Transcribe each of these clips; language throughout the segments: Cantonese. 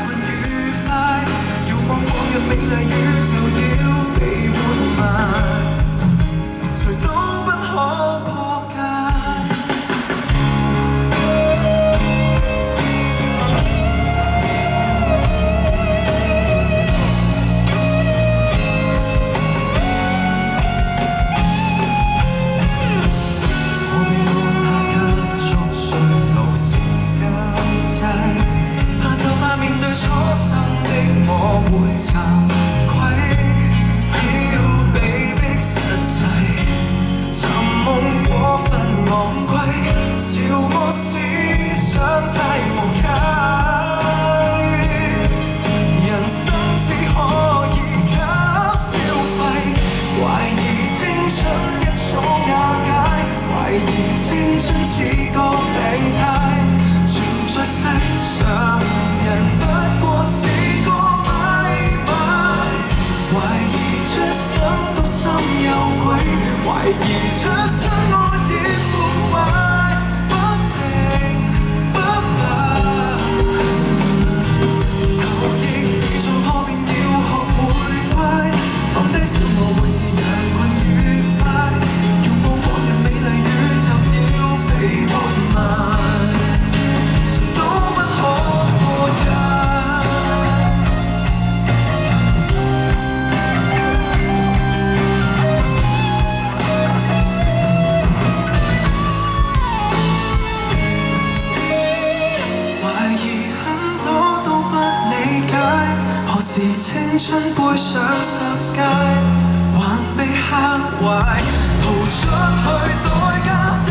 困愉快，遙望往日美麗宇宙要被活埋，誰都不可破解。初生的我會慚愧，要被逼實際，尋夢過分昂貴，笑我思想太無稽，人生只可以給消費，懷疑青春一種瓦解，懷疑青春似個病態，存在世上人不過是個買賣，懷疑出生都心有鬼，懷疑出生愛已腐壞，不停不敗，頭亦已像破片要學回歸，放低小我每次讓困愉快，遙望往日美麗宇宙要被活埋，是青春背上十戒，還被嚇壞，逃出去代價太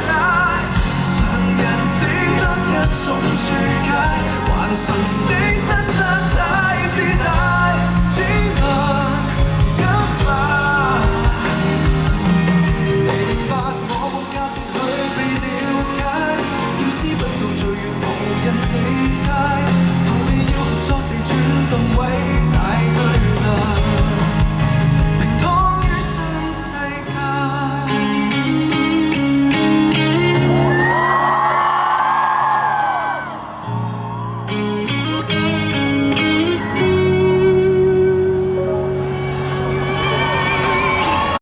大，常人只得一種注解，還誰死？